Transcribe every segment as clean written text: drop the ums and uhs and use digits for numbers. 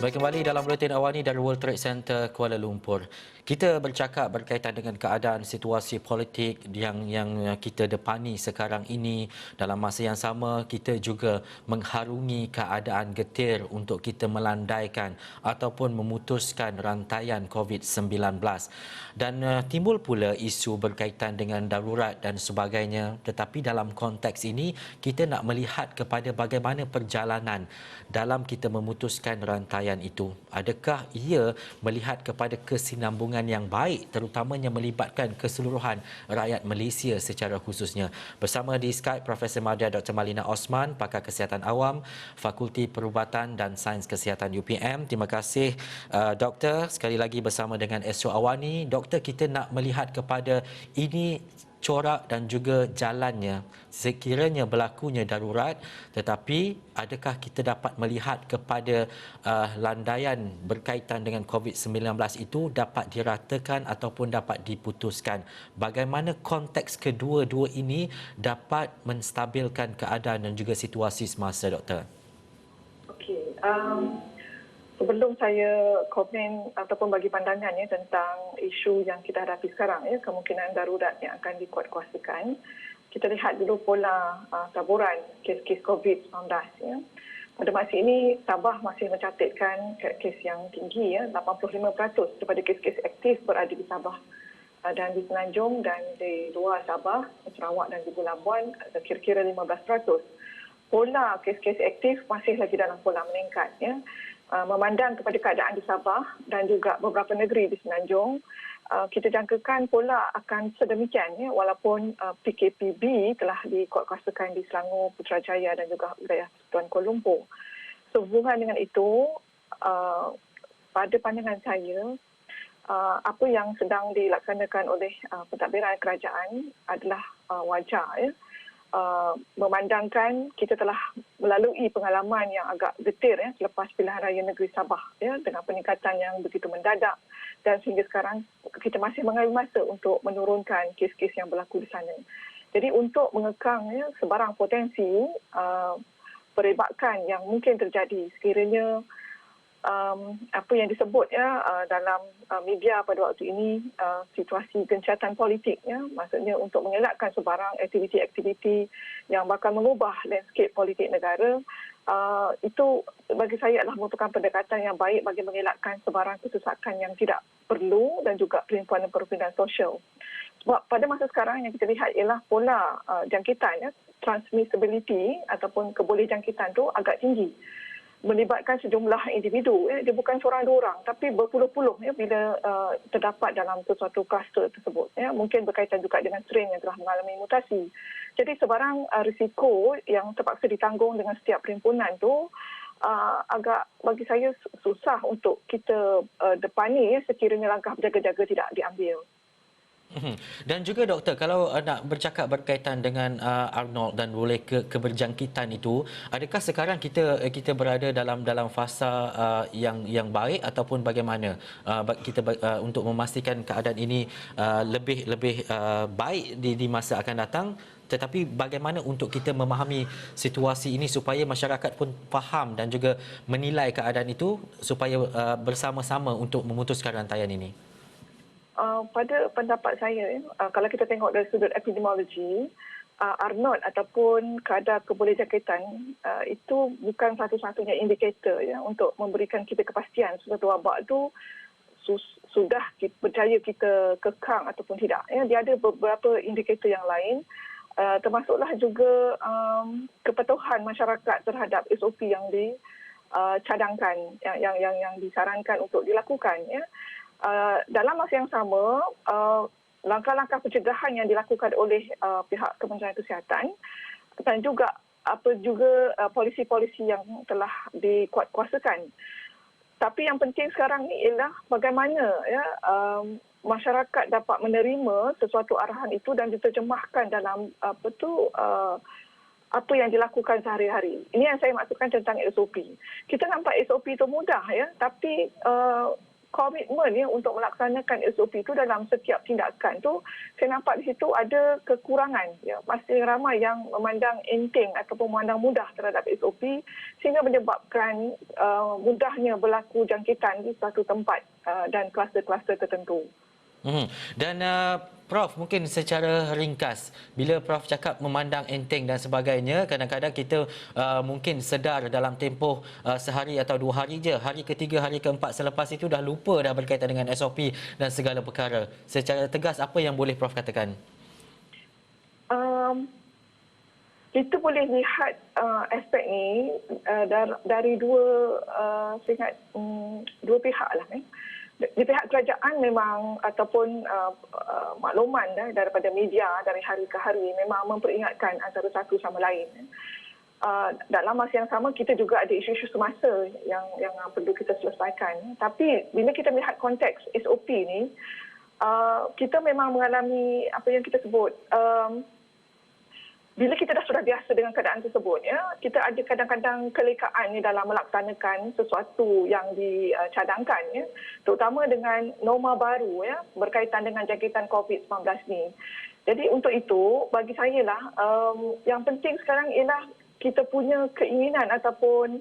Baik, kembali dalam buletin awal ini dari World Trade Center Kuala Lumpur. Kita bercakap berkaitan dengan keadaan situasi politik yang kita depani sekarang ini. Dalam masa yang sama, kita juga mengharungi keadaan getir untuk kita melandaikan ataupun memutuskan rantaian COVID-19. Dan timbul pula isu berkaitan dengan darurat dan sebagainya. Tetapi dalam konteks ini, kita nak melihat kepada bagaimana perjalanan dalam kita memutuskan rantaian itu. Adakah ia melihat kepada kesinambungan yang baik, terutamanya melibatkan keseluruhan rakyat Malaysia secara khususnya. Bersama di Skype Profesor Madya Dr. Malina Osman, pakar kesihatan awam, Fakulti Perubatan dan Sains Kesihatan UPM. Terima kasih Doktor, sekali lagi bersama dengan Esro Awani. Doktor, kita nak melihat kepada ini corak dan juga jalannya. Sekiranya berlakunya darurat, tetapi adakah kita dapat melihat kepada landaian berkaitan dengan COVID-19 itu dapat diratakan ataupun dapat diputuskan? Bagaimana konteks kedua-dua ini dapat menstabilkan keadaan dan juga situasi semasa, Doktor? Okey, sebelum saya komen ataupun bagi pandangan tentang isu yang kita hadapi sekarang, kemungkinan darurat yang akan dikuatkuasakan, kita lihat dulu pola taburan kes-kes COVID-19. Pada masa ini, Sabah masih mencatatkan kes yang tinggi, 85% daripada kes-kes aktif berada di Sabah dan di Semenanjung dan di luar Sabah, Sarawak dan juga Labuan, kira-kira 15%. Pola kes-kes aktif masih lagi dalam pola meningkat. Memandang kepada keadaan di Sabah dan juga beberapa negeri di Semenanjung, kita jangkakan pola akan sedemikian walaupun PKPB telah dikuatkuasakan di Selangor, Putrajaya dan juga wilayah Persekutuan Kuala Lumpur. Sehubungan dengan itu, pada pandangan saya, apa yang sedang dilaksanakan oleh pentadbiran kerajaan adalah wajar. Memandangkan kita telah melalui pengalaman yang agak getir selepas pilihan raya negeri Sabah dengan peningkatan yang begitu mendadak dan sehingga sekarang kita masih mengambil masa untuk menurunkan kes-kes yang berlaku di sana. Jadi untuk mengekang sebarang potensi peribadkan yang mungkin terjadi sekiranya apa yang disebut dalam media pada waktu ini situasi gencatan politik, maksudnya untuk mengelakkan sebarang aktiviti-aktiviti yang bakal mengubah landscape politik negara, itu bagi saya adalah merupakan pendekatan yang baik bagi mengelakkan sebarang kesesakan yang tidak perlu dan juga perimpunan-perimpunan sosial. Sebab pada masa sekarang yang kita lihat ialah pola jangkitan, transmissibility ataupun kebolehjangkitan itu agak tinggi, melibatkan sejumlah individu. Dia bukan seorang dua orang tapi berpuluh-puluh bila terdapat dalam sesuatu kluster tersebut. Mungkin berkaitan juga dengan strain yang telah mengalami mutasi. Jadi sebarang risiko yang terpaksa ditanggung dengan setiap perhimpunan tu agak bagi saya susah untuk kita depani sekiranya langkah berjaga-jaga tidak diambil. Dan juga doktor, kalau nak bercakap berkaitan dengan Arnold dan boleh keberjangkitan itu, adakah sekarang kita berada dalam fasa yang baik ataupun bagaimana untuk memastikan keadaan ini lebih baik di masa akan datang? Tetapi bagaimana untuk kita memahami situasi ini supaya masyarakat pun faham dan juga menilai keadaan itu supaya bersama-sama untuk memutuskan rantaian ini? Pada pendapat saya, kalau kita tengok dari sudut epidemiologi, Arnold ataupun kadar kebolehjangkitan itu bukan satu-satunya indikator untuk memberikan kita kepastian suatu wabak itu sudah berjaya kita kekang ataupun tidak. Dia ada beberapa indikator yang lain, termasuklah juga kepatuhan masyarakat terhadap SOP yang dicadangkan, yang disarankan untuk dilakukan. Dalam masa yang sama, langkah-langkah pencegahan yang dilakukan oleh pihak Kementerian Kesihatan dan juga polisi-polisi yang telah dikuatkuasakan. Tapi yang penting sekarang ni ialah bagaimana masyarakat dapat menerima sesuatu arahan itu dan diterjemahkan dalam apa yang dilakukan sehari-hari. Ini yang saya maksudkan tentang SOP. Kita nampak SOP itu mudah tapi komitmen ya untuk melaksanakan SOP itu dalam setiap tindakan tu, saya nampak di situ ada kekurangan. Ya. Masih ramai yang memandang enteng ataupun memandang mudah terhadap SOP sehingga menyebabkan mudahnya berlaku jangkitan di suatu tempat dan kluster-kluster tertentu. Dan Prof, mungkin secara ringkas, bila Prof cakap memandang enteng dan sebagainya, kadang-kadang kita mungkin sedar dalam tempoh sehari atau 2 hari je, hari ketiga, hari keempat selepas itu dah lupa dah berkaitan dengan SOP dan segala perkara. Secara tegas, apa yang boleh Prof katakan? Kita boleh lihat aspek ni dari dua pihak lah. Di pihak kerajaan memang ataupun makluman daripada media dari hari ke hari memang memperingatkan antara satu sama lain. Dalam masa yang sama kita juga ada isu-isu semasa yang perlu kita selesaikan. Tapi bila kita melihat konteks SOP ni, kita memang mengalami apa yang kita sebut bila kita sudah biasa dengan keadaan tersebut, ya, kita ada kadang-kadang kelekaan dalam melaksanakan sesuatu yang dicadangkan, ya, terutama dengan norma baru ya, berkaitan dengan jangkitan COVID-19 ni. Jadi untuk itu, bagi saya lah, yang penting sekarang ialah kita punya keinginan ataupun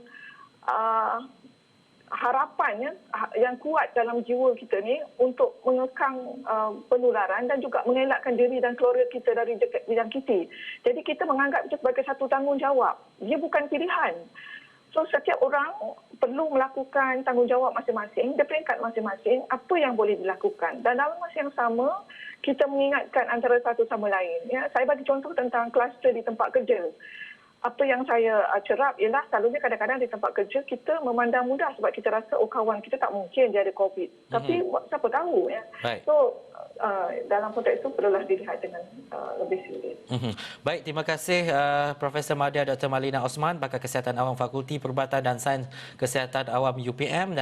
harapan yang kuat dalam jiwa kita ni untuk mengekang penularan dan juga mengelakkan diri dan keluarga kita dari dijangkiti. Jadi kita menganggap itu sebagai satu tanggungjawab. Dia bukan pilihan. So setiap orang perlu melakukan tanggungjawab masing-masing, di peringkat masing-masing, apa yang boleh dilakukan. Dan dalam masa yang sama, kita mengingatkan antara satu sama lain. Ya, saya bagi contoh tentang kluster di tempat kerja. Apa yang saya cerap ialah selalunya kadang-kadang di tempat kerja kita memandang mudah sebab kita rasa kawan kita tak mungkin dia ada COVID. Tapi siapa tahu ya. Baik. So dalam konteks itu perlulah dilihat dengan lebih serius. Baik, terima kasih Profesor Madya Dr. Malina Osman, Pakar Kesihatan Awam Fakulti Perubatan dan Sains Kesihatan Awam UPM.